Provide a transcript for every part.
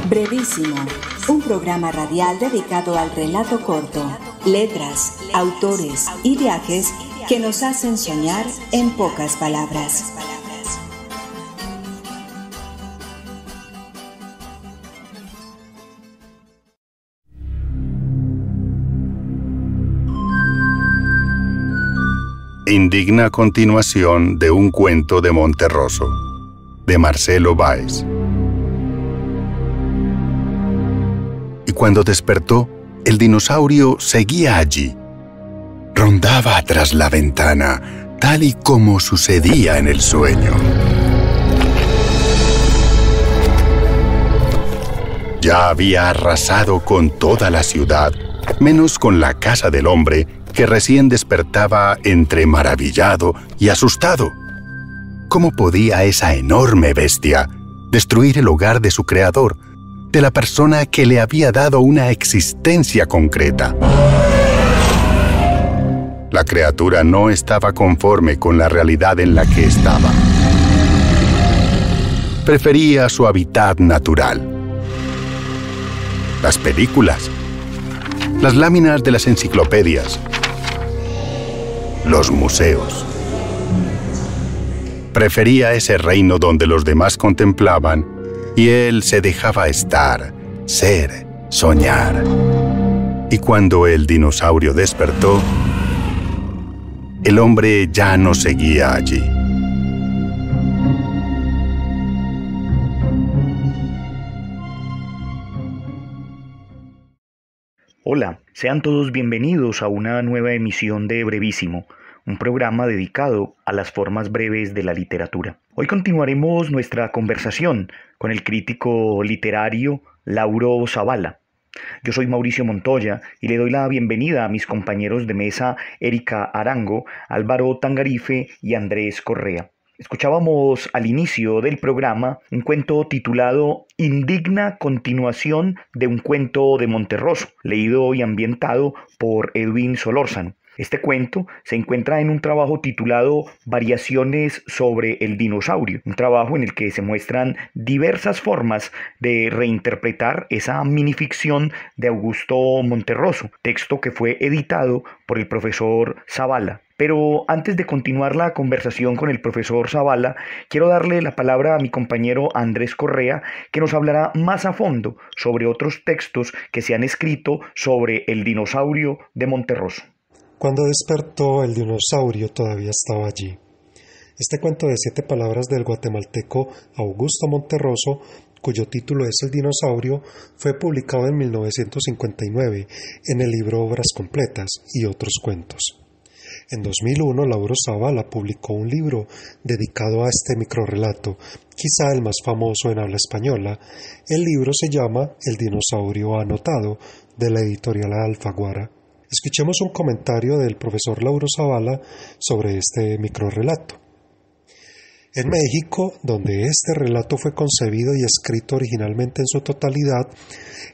Brevísimo, un programa radial dedicado al relato corto, letras, autores y viajes que nos hacen soñar en pocas palabras. Indigna continuación de un cuento de Monterroso, de Marcelo Báez. Y cuando despertó, el dinosaurio seguía allí. Rondaba tras la ventana, tal y como sucedía en el sueño. Ya había arrasado con toda la ciudad, menos con la casa del hombre, que recién despertaba entre maravillado y asustado. ¿Cómo podía esa enorme bestia destruir el hogar de su creador, de la persona que le había dado una existencia concreta? La criatura no estaba conforme con la realidad en la que estaba. Prefería su hábitat natural. Las películas, las láminas de las enciclopedias, los museos. Prefería ese reino donde los demás contemplaban y él se dejaba estar, ser, soñar. Y cuando el dinosaurio despertó, el hombre ya no seguía allí. Hola, sean todos bienvenidos a una nueva emisión de Brevísimo, un programa dedicado a las formas breves de la literatura. Hoy continuaremos nuestra conversación con el crítico literario Lauro Zavala. Yo soy Mauricio Montoya y le doy la bienvenida a mis compañeros de mesa Erika Arango, Álvaro Tangarife y Andrés Correa. Escuchábamos al inicio del programa un cuento titulado Indigna continuación de un cuento de Monterroso, leído y ambientado por Edwin Solórzano. Este cuento se encuentra en un trabajo titulado Variaciones sobre el dinosaurio, un trabajo en el que se muestran diversas formas de reinterpretar esa minificción de Augusto Monterroso, texto que fue editado por el profesor Zavala. Pero antes de continuar la conversación con el profesor Zavala, quiero darle la palabra a mi compañero Andrés Correa, que nos hablará más a fondo sobre otros textos que se han escrito sobre el dinosaurio de Monterroso. Cuando despertó, el dinosaurio todavía estaba allí. Este cuento de 7 palabras del guatemalteco Augusto Monterroso, cuyo título es El dinosaurio, fue publicado en 1959 en el libro Obras Completas y otros cuentos. En 2001, Lauro Zavala publicó un libro dedicado a este microrrelato, quizá el más famoso en habla española. El libro se llama El dinosaurio anotado, de la editorial Alfaguara. Escuchemos un comentario del profesor Lauro Zavala sobre este microrrelato. En México, donde este relato fue concebido y escrito originalmente en su totalidad,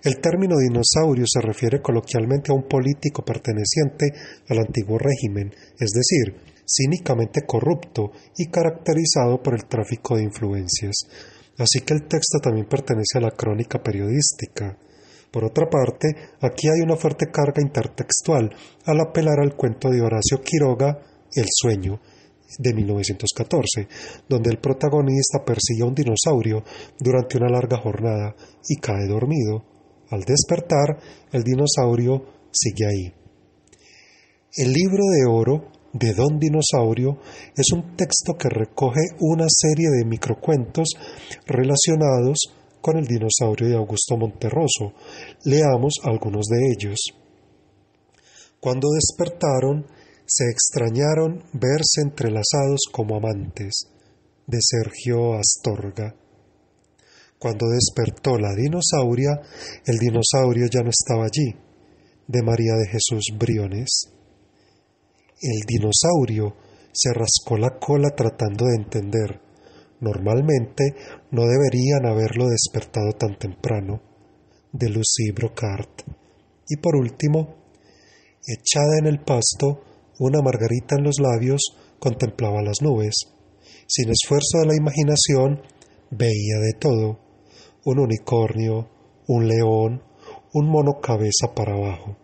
el término dinosaurio se refiere coloquialmente a un político perteneciente al antiguo régimen, es decir, cínicamente corrupto y caracterizado por el tráfico de influencias. Así que el texto también pertenece a la crónica periodística. Por otra parte, aquí hay una fuerte carga intertextual al apelar al cuento de Horacio Quiroga, El sueño, de 1914, donde el protagonista persigue a un dinosaurio durante una larga jornada y cae dormido. Al despertar, el dinosaurio sigue ahí. El libro de oro de Don Dinosaurio es un texto que recoge una serie de microcuentos relacionados con el dinosaurio de Augusto Monterroso. Leamos algunos de ellos. Cuando despertaron, se extrañaron verse entrelazados como amantes, de Sergio Astorga. Cuando despertó la dinosauria, el dinosaurio ya no estaba allí, de María de Jesús Briones. El dinosaurio se rascó la cola tratando de entender. Normalmente no deberían haberlo despertado tan temprano, de Lucie Brocard. Y por último, echada en el pasto, una margarita en los labios, contemplaba las nubes. Sin esfuerzo de la imaginación, veía de todo: un unicornio, un león, un mono cabeza para abajo.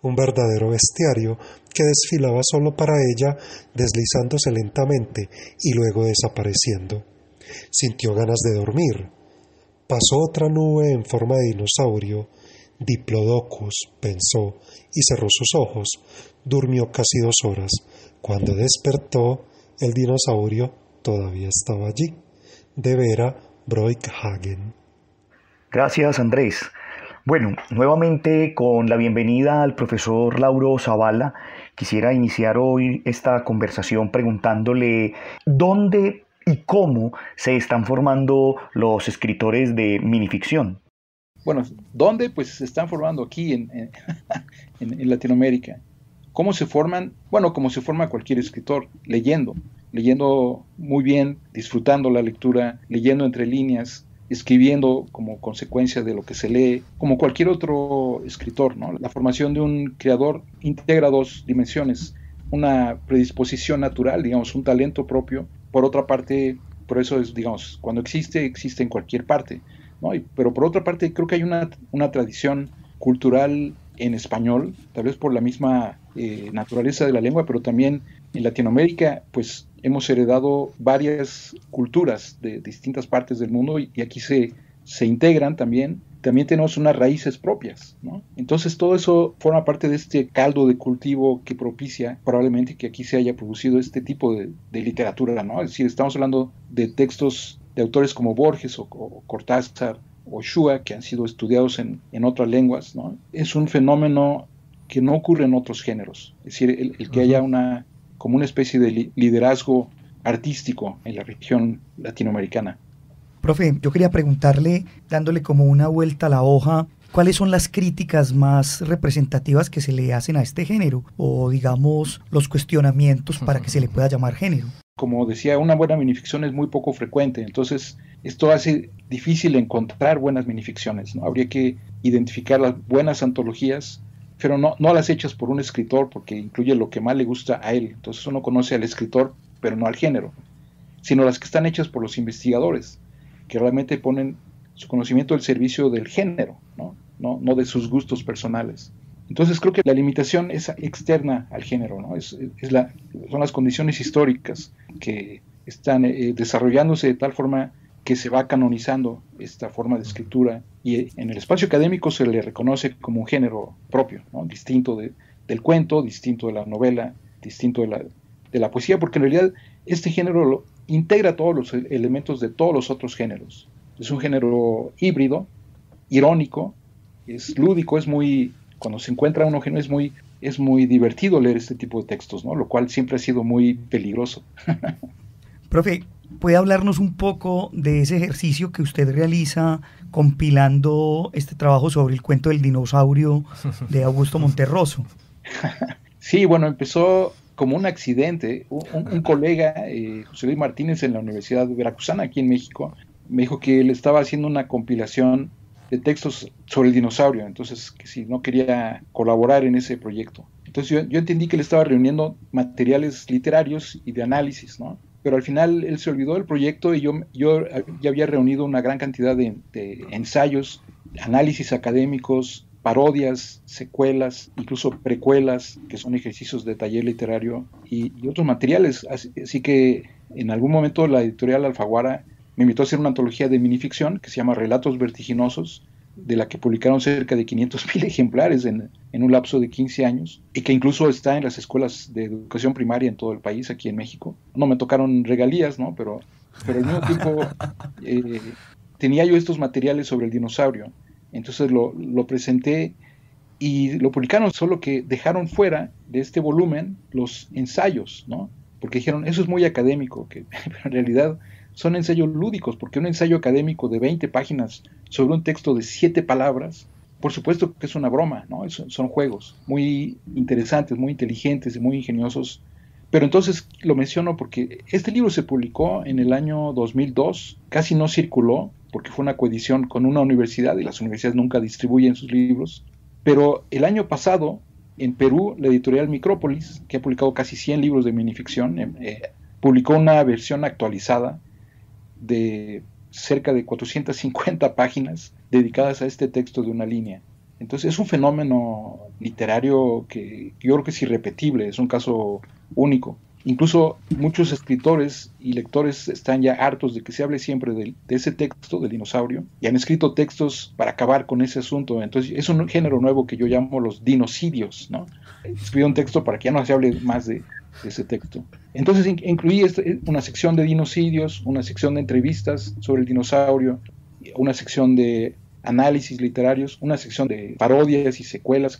Un verdadero bestiario que desfilaba solo para ella, deslizándose lentamente y luego desapareciendo. Sintió ganas de dormir. Pasó otra nube en forma de dinosaurio. Diplodocus, pensó, y cerró sus ojos. Durmió casi 2 horas. Cuando despertó, el dinosaurio todavía estaba allí. De Vera Broikhagen. Gracias, Andrés. Bueno, nuevamente con la bienvenida al profesor Lauro Zavala, quisiera iniciar hoy esta conversación preguntándole dónde y cómo se están formando los escritores de minificción. Bueno, ¿dónde? Pues se están formando aquí en Latinoamérica. ¿Cómo se forman? Bueno, como se forma cualquier escritor, leyendo muy bien, disfrutando la lectura, leyendo entre líneas, escribiendo como consecuencia de lo que se lee, como cualquier otro escritor, ¿no? La formación de un creador integra 2 dimensiones, una predisposición natural, digamos, un talento propio, por otra parte, por eso es, digamos, cuando existe en cualquier parte, ¿no? Pero por otra parte, creo que hay una tradición cultural en español, tal vez por la misma naturaleza de la lengua, pero también en Latinoamérica, pues hemos heredado varias culturas de distintas partes del mundo y aquí se integran también tenemos unas raíces propias, ¿no? Entonces todo eso forma parte de este caldo de cultivo que propicia probablemente que aquí se haya producido este tipo de literatura, ¿no? Es decir, estamos hablando de textos de autores como Borges o Cortázar o Shua, que han sido estudiados en otras lenguas, ¿no? Es un fenómeno que no ocurre en otros géneros, es decir, el que haya como una especie de liderazgo artístico en la región latinoamericana. Profe, yo quería preguntarle, dándole como una vuelta a la hoja, ¿cuáles son las críticas más representativas que se le hacen a este género? O digamos, los cuestionamientos para que se le pueda llamar género. Como decía, una buena minificción es muy poco frecuente, entonces esto hace difícil encontrar buenas minificciones, ¿no? Habría que identificar las buenas antologías, pero no las hechas por un escritor, porque incluye lo que más le gusta a él. Entonces uno conoce al escritor, pero no al género, sino las que están hechas por los investigadores, que realmente ponen su conocimiento al servicio del género, no de sus gustos personales. Entonces creo que la limitación es externa al género, ¿no? Son las condiciones históricas que están desarrollándose de tal forma que se va canonizando esta forma de escritura y en el espacio académico se le reconoce como un género propio, ¿no? Distinto del cuento, distinto de la novela, distinto de la poesía, porque en realidad este género integra todos los elementos de todos los otros géneros. Es un género híbrido, irónico, es lúdico, cuando se encuentra uno género es muy divertido leer este tipo de textos, ¿no? Lo cual siempre ha sido muy peligroso. Profe, ¿puede hablarnos un poco de ese ejercicio que usted realiza compilando este trabajo sobre el cuento del dinosaurio de Augusto Monterroso? Sí, bueno, empezó como un accidente. Un colega, José Luis Martínez, en la Universidad Veracruzana, aquí en México, me dijo que él estaba haciendo una compilación de textos sobre el dinosaurio, entonces que si no quería colaborar en ese proyecto. Entonces yo entendí que él estaba reuniendo materiales literarios y de análisis, ¿no? Pero al final él se olvidó del proyecto y yo ya había reunido una gran cantidad de ensayos, análisis académicos, parodias, secuelas, incluso precuelas, que son ejercicios de taller literario y otros materiales. Así que en algún momento la editorial Alfaguara me invitó a hacer una antología de minificción que se llama Relatos Vertiginosos, de la que publicaron cerca de 500,000 ejemplares en un lapso de 15 años, y que incluso está en las escuelas de educación primaria en todo el país, aquí en México. No me tocaron regalías, ¿no? Pero al mismo tiempo tenía yo estos materiales sobre el dinosaurio. Entonces lo presenté y lo publicaron, solo que dejaron fuera de este volumen los ensayos, ¿no? Porque dijeron, eso es muy académico, pero en realidad son ensayos lúdicos, porque un ensayo académico de 20 páginas sobre un texto de 7 palabras, por supuesto que es una broma, ¿no? Son juegos muy interesantes, muy inteligentes y muy ingeniosos. Pero entonces lo menciono porque este libro se publicó en el año 2002, casi no circuló, porque fue una coedición con una universidad, y las universidades nunca distribuyen sus libros. Pero el año pasado, en Perú, la editorial Micrópolis, que ha publicado casi 100 libros de minificción, publicó una versión actualizada de cerca de 450 páginas dedicadas a este texto de una línea. Entonces es un fenómeno literario que yo creo que es irrepetible, es un caso único. Incluso muchos escritores y lectores están ya hartos de que se hable siempre de ese texto del dinosaurio y han escrito textos para acabar con ese asunto. Entonces es un género nuevo que yo llamo los dinocidios, ¿no? Escribí un texto para que ya no se hable más de ese texto. Entonces incluí una sección de dinocidios, una sección de entrevistas sobre el dinosaurio, una sección de análisis literarios, una sección de parodias y secuelas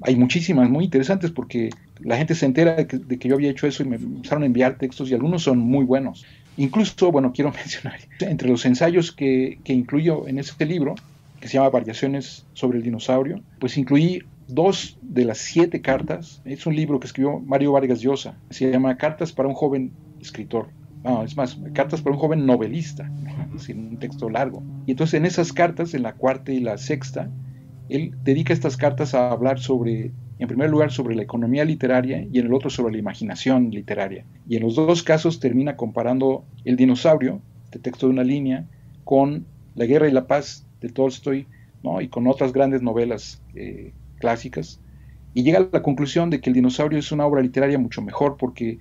hay muchísimas muy interesantes porque la gente se entera de que yo había hecho eso y me empezaron a enviar textos y algunos son muy buenos. Incluso, bueno, quiero mencionar, entre los ensayos que incluyo en ese libro, que se llama Variaciones sobre el dinosaurio, pues incluí 2 de las 7 cartas. Es un libro que escribió Mario Vargas Llosa, se llama Cartas para un joven escritor. No, es más, Cartas para un joven novelista, es un texto largo. Y entonces en esas cartas, en la cuarta y la sexta, él dedica estas cartas a hablar en primer lugar sobre la economía literaria y en el otro sobre la imaginación literaria. Y en los 2 casos termina comparando El dinosaurio, este texto de una línea, con La guerra y la paz de Tolstoy, ¿no? Y con otras grandes novelas clásicas. Y llega a la conclusión de que El dinosaurio es una obra literaria mucho mejor porque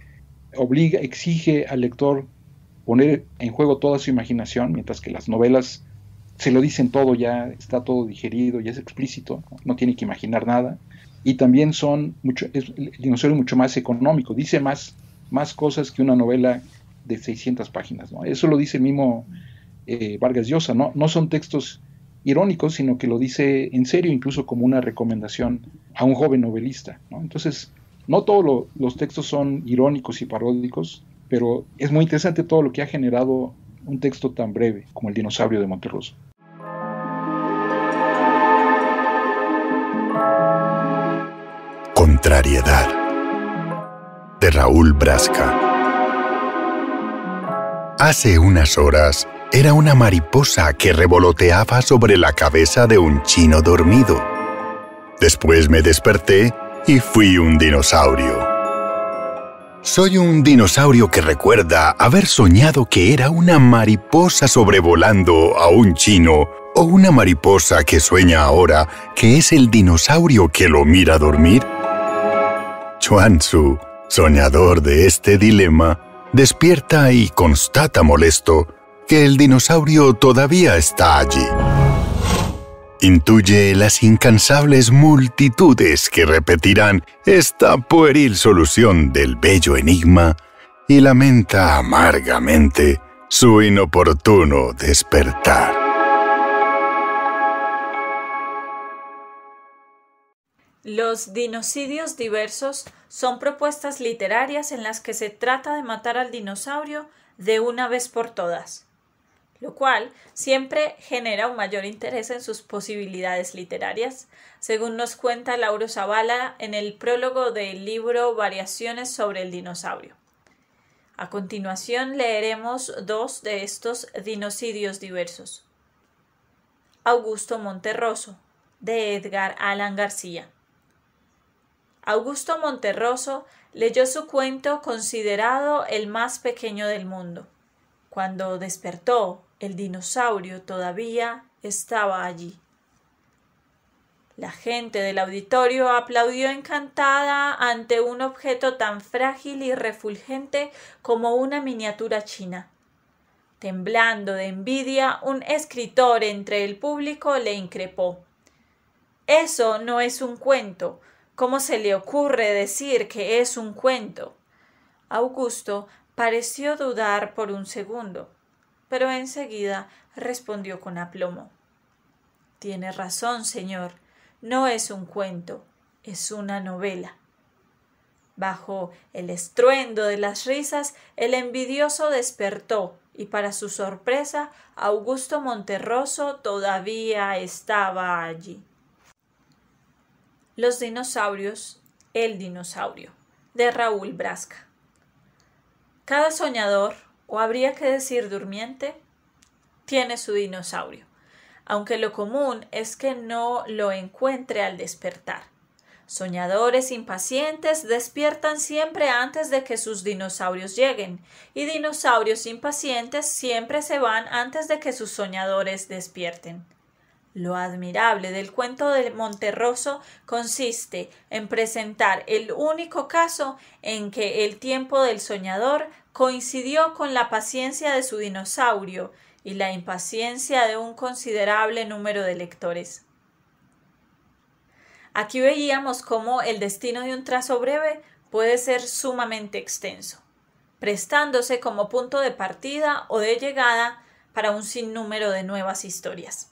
exige al lector poner en juego toda su imaginación, mientras que las novelas se lo dicen todo, ya está todo digerido, ya es explícito, no tiene que imaginar nada. Y también el dinosaurio mucho más económico, dice más cosas que una novela de 600 páginas, ¿no? Eso lo dice el mismo Vargas Llosa, no son textos irónicos, sino que lo dice en serio, incluso como una recomendación a un joven novelista, ¿no? Entonces, no todos los textos son irónicos y paródicos, pero es muy interesante todo lo que ha generado un texto tan breve como El dinosaurio de Monterroso. Contrariedad, de Raúl Brasca. Hace unas horas era una mariposa que revoloteaba sobre la cabeza de un chino dormido. Después me desperté y fui un dinosaurio. Soy un dinosaurio que recuerda haber soñado que era una mariposa sobrevolando a un chino o una mariposa que sueña ahora que es el dinosaurio que lo mira dormir. Chuan Tzu, soñador de este dilema, despierta y constata molesto que el dinosaurio todavía está allí. Intuye las incansables multitudes que repetirán esta pueril solución del bello enigma y lamenta amargamente su inoportuno despertar. Los dinocidios diversos son propuestas literarias en las que se trata de matar al dinosaurio de una vez por todas, lo cual siempre genera un mayor interés en sus posibilidades literarias, según nos cuenta Lauro Zavala en el prólogo del libro Variaciones sobre el dinosaurio. A continuación leeremos 2 de estos dinocidios diversos. Augusto Monterroso, de Edgar Allan García. Augusto Monterroso leyó su cuento considerado el más pequeño del mundo. Cuando despertó, el dinosaurio todavía estaba allí. La gente del auditorio aplaudió encantada ante un objeto tan frágil y refulgente como una miniatura china. Temblando de envidia, un escritor entre el público le increpó: «Eso no es un cuento. ¿Cómo se le ocurre decir que es un cuento?» Augusto pareció dudar por un segundo, pero enseguida respondió con aplomo: «Tiene razón, señor, no es un cuento, es una novela». Bajo el estruendo de las risas, el envidioso despertó y, para su sorpresa, Augusto Monterroso todavía estaba allí. Los dinosaurios, el dinosaurio, de Raúl Brasca. Cada soñador, o habría que decir durmiente, tiene su dinosaurio, aunque lo común es que no lo encuentre al despertar. Soñadores impacientes despiertan siempre antes de que sus dinosaurios lleguen, y dinosaurios impacientes siempre se van antes de que sus soñadores despierten. Lo admirable del cuento de Monterroso consiste en presentar el único caso en que el tiempo del soñador coincidió con la paciencia de su dinosaurio y la impaciencia de un considerable número de lectores. Aquí veíamos cómo el destino de un trazo breve puede ser sumamente extenso, prestándose como punto de partida o de llegada para un sinnúmero de nuevas historias.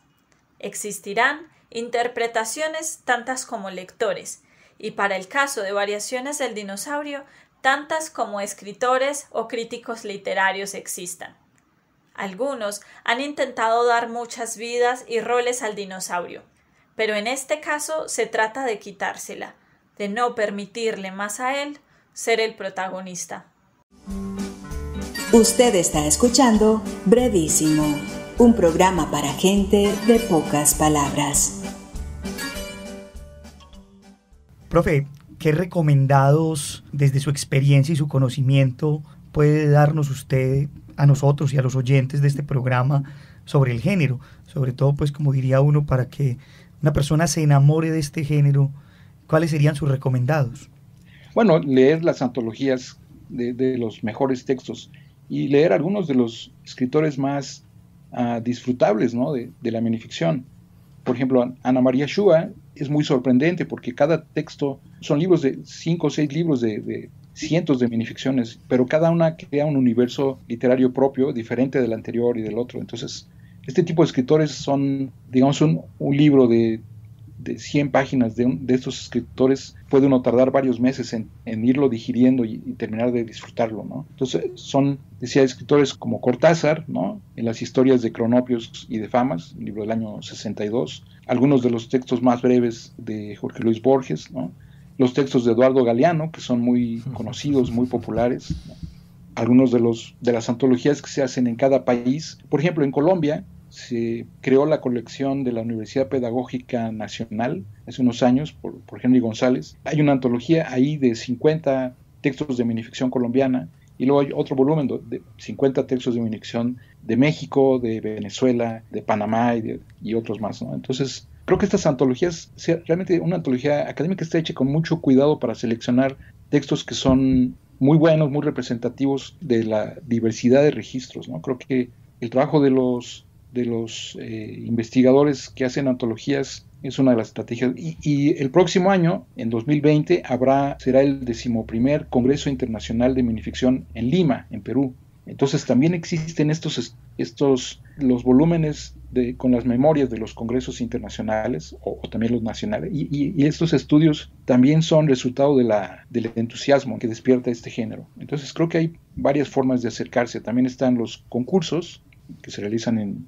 Existirán interpretaciones tantas como lectores, y para el caso de variaciones del dinosaurio, tantas como escritores o críticos literarios existan. Algunos han intentado dar muchas vidas y roles al dinosaurio, pero en este caso se trata de quitársela, de no permitirle más a él ser el protagonista. Usted está escuchando Brevísimo, un programa para gente de pocas palabras. Profe, ¿qué recomendados desde su experiencia y su conocimiento puede darnos usted a nosotros y a los oyentes de este programa sobre el género? Sobre todo, pues como diría uno, para que una persona se enamore de este género, ¿cuáles serían sus recomendados? Bueno, leer las antologías de los mejores textos y leer algunos de los escritores más disfrutables, ¿no? de la minificción. Por ejemplo, Ana María Shua es muy sorprendente porque cada texto son libros de 5 o 6 libros de cientos de minificciones, pero cada una crea un universo literario propio, diferente del anterior y del otro. Entonces, este tipo de escritores son, digamos, un libro de 100 páginas de estos escritores, puede uno tardar varios meses en irlo digiriendo y terminar de disfrutarlo, ¿no? Entonces son, decía, escritores como Cortázar, ¿no? En las historias de Cronopios y de Famas, un libro del año 62, algunos de los textos más breves de Jorge Luis Borges, ¿no? Los textos de Eduardo Galeano, que son muy conocidos, muy populares, ¿no? Algunos de las antologías que se hacen en cada país. Por ejemplo, en Colombia se creó la colección de la Universidad Pedagógica Nacional hace unos años por Henry González. Hay una antología ahí de 50 textos de minificción colombiana y luego hay otro volumen de 50 textos de minificción de México, de Venezuela, de Panamá y otros más, ¿no? Entonces, creo que estas antologías, realmente una antología académica está hecha con mucho cuidado para seleccionar textos que son muy buenos, muy representativos de la diversidad de registros, ¿no? Creo que el trabajo de los investigadores que hacen antologías es una de las estrategias. Y el próximo año, en 2020, será el 11º Congreso Internacional de Minificción en Lima, en Perú. Entonces también existen los volúmenes con las memorias de los congresos internacionales o también los nacionales. Y estos estudios también son resultado del entusiasmo que despierta este género. Entonces creo que hay varias formas de acercarse. También están los concursos que se realizan en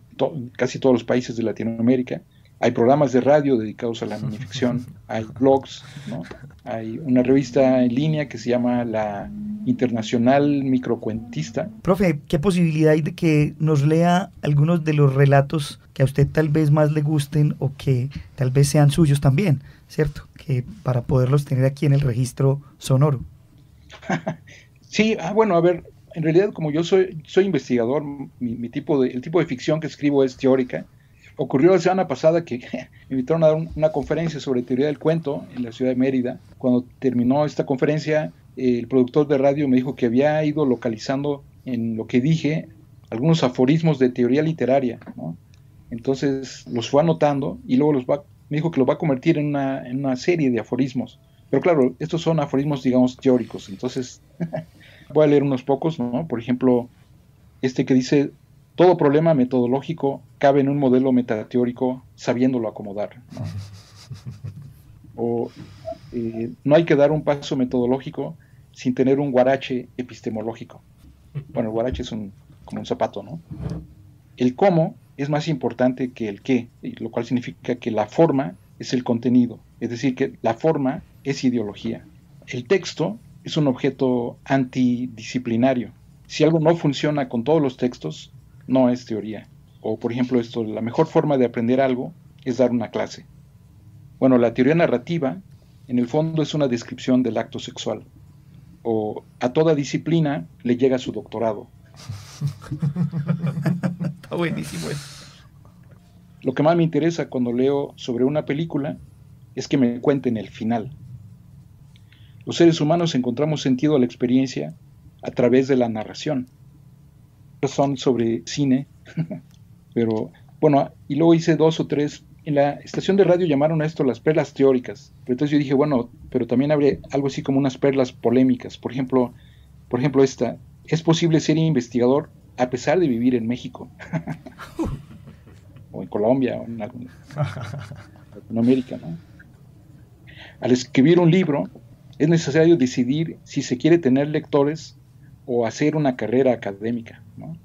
casi todos los países de Latinoamérica. Hay programas de radio dedicados a la minificción, hay blogs, ¿no? Hay una revista en línea que se llama la Internacional Microcuentista. Profe, ¿qué posibilidad hay de que nos lea algunos de los relatos que a usted tal vez más le gusten o que tal vez sean suyos también, ¿cierto? Que para poderlos tener aquí en el registro sonoro. Sí, bueno, a ver, en realidad como yo soy investigador, el tipo de ficción que escribo es teórica. Ocurrió la semana pasada que me invitaron a dar una conferencia sobre teoría del cuento en la ciudad de Mérida. Cuando terminó esta conferencia, el productor de radio me dijo que había ido localizando en lo que dije algunos aforismos de teoría literaria, ¿no? Entonces los fue anotando y luego me dijo que los va a convertir en una serie de aforismos. Pero claro, estos son aforismos, digamos, teóricos. Entonces voy a leer unos pocos, ¿no? Por ejemplo, este que dice: todo problema metodológico cabe en un modelo metateórico sabiéndolo acomodar, ¿no? O no hay que dar un paso metodológico sin tener un guarache epistemológico. Bueno, el guarache es como un zapato, ¿no? El cómo es más importante que el qué, lo cual significa que la forma es el contenido, es decir, que la forma es ideología. El texto es un objeto antidisciplinario. Si algo no funciona con todos los textos, no es teoría. O, por ejemplo, la mejor forma de aprender algo es dar una clase. Bueno, la teoría narrativa, en el fondo es una descripción del acto sexual. O a toda disciplina le llega su doctorado. Está buenísimo eso. Lo que más me interesa cuando leo sobre una película es que me cuenten el final. Los seres humanos encontramos sentido a la experiencia a través de la narración. Son sobre cine, pero bueno, y luego hice 2 o 3. En la estación de radio llamaron a esto las perlas teóricas. Pero entonces yo dije, bueno, pero también habría algo así como unas perlas polémicas. Por ejemplo esta, ¿es posible ser investigador a pesar de vivir en México? O en Colombia, o en Latinoamérica, ¿no? Al escribir un libro, es necesario decidir si se quiere tener lectores o hacer una carrera académica, ¿no?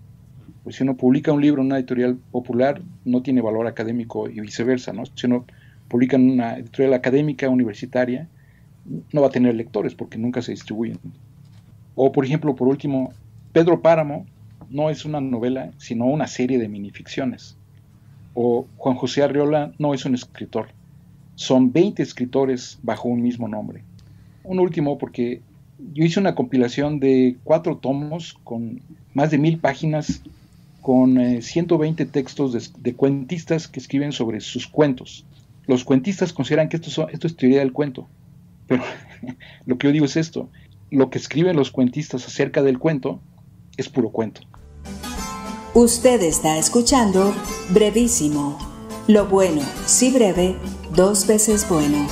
Pues si uno publica un libro en una editorial popular, no tiene valor académico y viceversa, ¿no? Si uno publica en una editorial académica, universitaria, no va a tener lectores porque nunca se distribuyen. O, por ejemplo, por último, Pedro Páramo no es una novela, sino una serie de minificciones. O Juan José Arriola no es un escritor, son 20 escritores bajo un mismo nombre. Un último, porque yo hice una compilación de 4 tomos con más de 1000 páginas, con 120 textos de cuentistas que escriben sobre sus cuentos. Los cuentistas consideran que esto es teoría del cuento, pero lo que yo digo es esto: lo que escriben los cuentistas acerca del cuento es puro cuento. Usted está escuchando Brevísimo. Lo bueno, si breve, 2 veces bueno.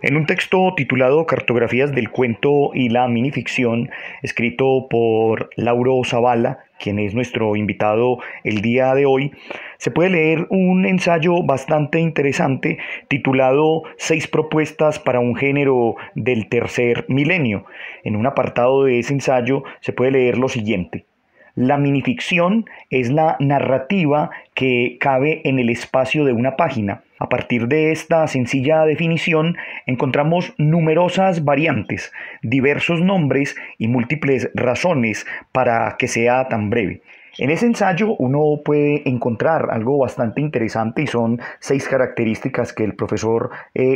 En un texto titulado Cartografías del cuento y la minificción, escrito por Lauro Zavala, quien es nuestro invitado el día de hoy, se puede leer un ensayo bastante interesante titulado 6 propuestas para un género del tercer milenio. En un apartado de ese ensayo se puede leer lo siguiente: la minificción es la narrativa que cabe en el espacio de una página. A partir de esta sencilla definición encontramos numerosas variantes, diversos nombres y múltiples razones para que sea tan breve. En ese ensayo uno puede encontrar algo bastante interesante y son 6 características que el profesor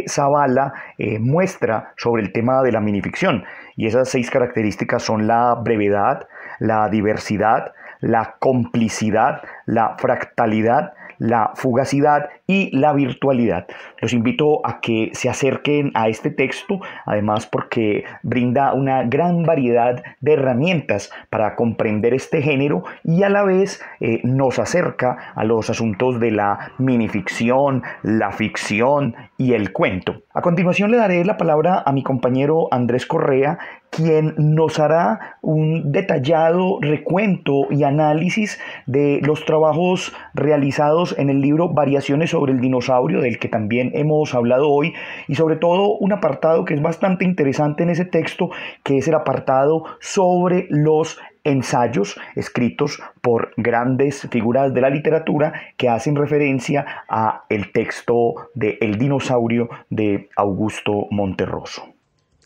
Zavala muestra sobre el tema de la minificción. Y esas 6 características son la brevedad, la diversidad, la complicidad, la fractalidad, la fugacidad y la virtualidad. Los invito a que se acerquen a este texto, además porque brinda una gran variedad de herramientas para comprender este género y a la vez nos acerca a los asuntos de la minificción, la ficción y el cuento. A continuación le daré la palabra a mi compañero Andrés Correa, quien nos hará un detallado recuento y análisis de los trabajos realizados en el libro Variaciones sobre el dinosaurio, del que también hemos hablado hoy, y sobre todo un apartado que es bastante interesante en ese texto, que es el apartado sobre los ensayos escritos por grandes figuras de la literatura que hacen referencia a el texto de El dinosaurio de Augusto Monterroso.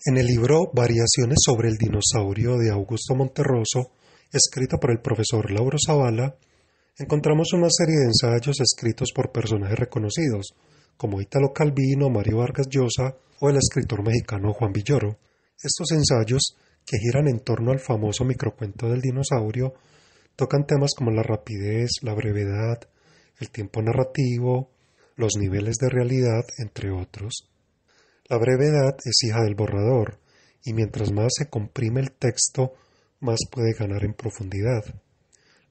En el libro Variaciones sobre el dinosaurio de Augusto Monterroso, escrito por el profesor Lauro Zavala, encontramos una serie de ensayos escritos por personajes reconocidos, como Ítalo Calvino, Mario Vargas Llosa o el escritor mexicano Juan Villoro. Estos ensayos, que giran en torno al famoso microcuento del dinosaurio, tocan temas como la rapidez, la brevedad, el tiempo narrativo, los niveles de realidad, entre otros. La brevedad es hija del borrador, y mientras más se comprime el texto, más puede ganar en profundidad.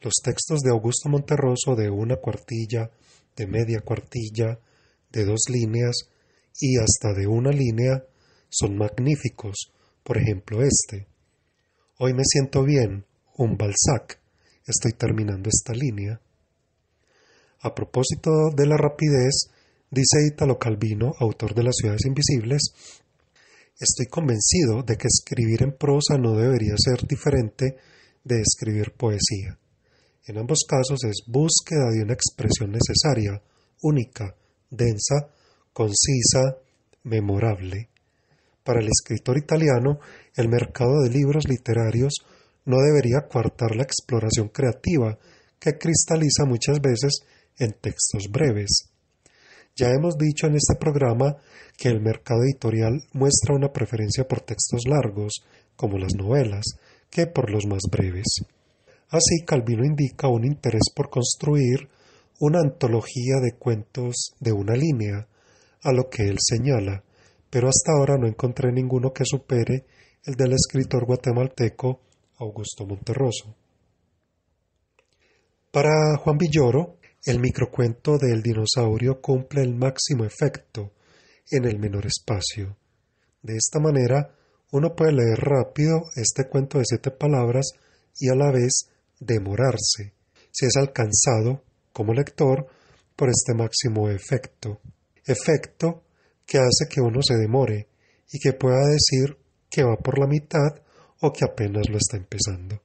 Los textos de Augusto Monterroso de 1 cuartilla, de media cuartilla, de 2 líneas y hasta de 1 línea son magníficos. Por ejemplo este: hoy me siento bien, un Balzac, estoy terminando esta línea. A propósito de la rapidez, dice Ítalo Calvino, autor de Las ciudades invisibles: estoy convencido de que escribir en prosa no debería ser diferente de escribir poesía. En ambos casos es búsqueda de una expresión necesaria, única, densa, concisa, memorable. Para el escritor italiano, el mercado de libros literarios no debería coartar la exploración creativa que cristaliza muchas veces en textos breves. Ya hemos dicho en este programa que el mercado editorial muestra una preferencia por textos largos, como las novelas, que por los más breves. Así, Calvino indica un interés por construir una antología de cuentos de una línea, a lo que él señala, pero hasta ahora no encontré ninguno que supere el del escritor guatemalteco Augusto Monterroso. Para Juan Villoro, el microcuento del dinosaurio cumple el máximo efecto en el menor espacio. De esta manera, uno puede leer rápido este cuento de 7 palabras y a la vez demorarse, si es alcanzado, como lector, por este máximo efecto. Efecto que hace que uno se demore y que pueda decir que va por la mitad o que apenas lo está empezando.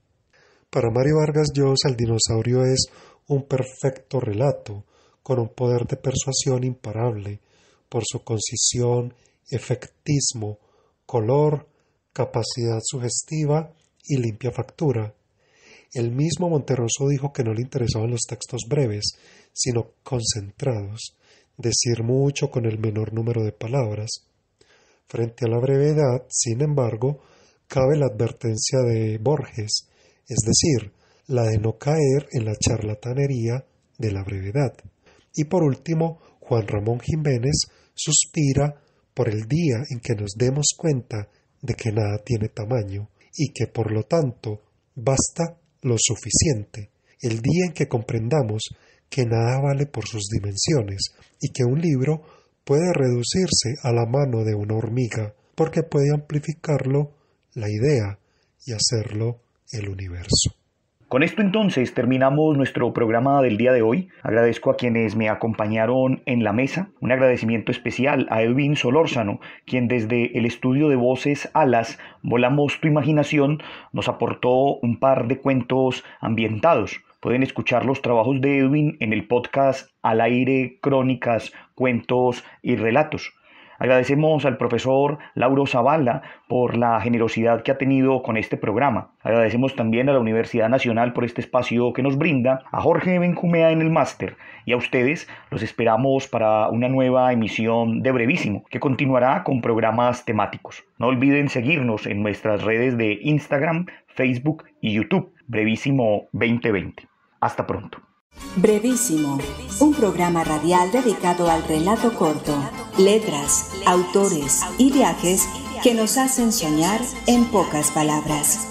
Para Mario Vargas Llosa, el dinosaurio es un perfecto relato, con un poder de persuasión imparable, por su concisión, efectismo, color, capacidad sugestiva y limpia factura. El mismo Monterroso dijo que no le interesaban los textos breves, sino concentrados, decir mucho con el menor número de palabras. Frente a la brevedad, sin embargo, cabe la advertencia de Borges, es decir, la de no caer en la charlatanería de la brevedad. Y por último, Juan Ramón Jiménez suspira por el día en que nos demos cuenta de que nada tiene tamaño y que por lo tanto basta lo suficiente, el día en que comprendamos que nada vale por sus dimensiones y que un libro puede reducirse a la mano de una hormiga porque puede amplificarlo la idea y hacerlo el universo. Con esto entonces terminamos nuestro programa del día de hoy. Agradezco a quienes me acompañaron en la mesa. Un agradecimiento especial a Edwin Solórzano, quien desde el estudio de voces Alas, Volamos tu imaginación, nos aportó un par de cuentos ambientados. Pueden escuchar los trabajos de Edwin en el podcast Al Aire, Crónicas, Cuentos y Relatos. Agradecemos al profesor Lauro Zavala por la generosidad que ha tenido con este programa. Agradecemos también a la Universidad Nacional por este espacio que nos brinda, a Jorge Benjumea en el máster y a ustedes los esperamos para una nueva emisión de Brevísimo que continuará con programas temáticos. No olviden seguirnos en nuestras redes de Instagram, Facebook y YouTube, Brevísimo 2020. Hasta pronto. Brevísimo, un programa radial dedicado al relato corto, letras, autores y viajes que nos hacen soñar en pocas palabras.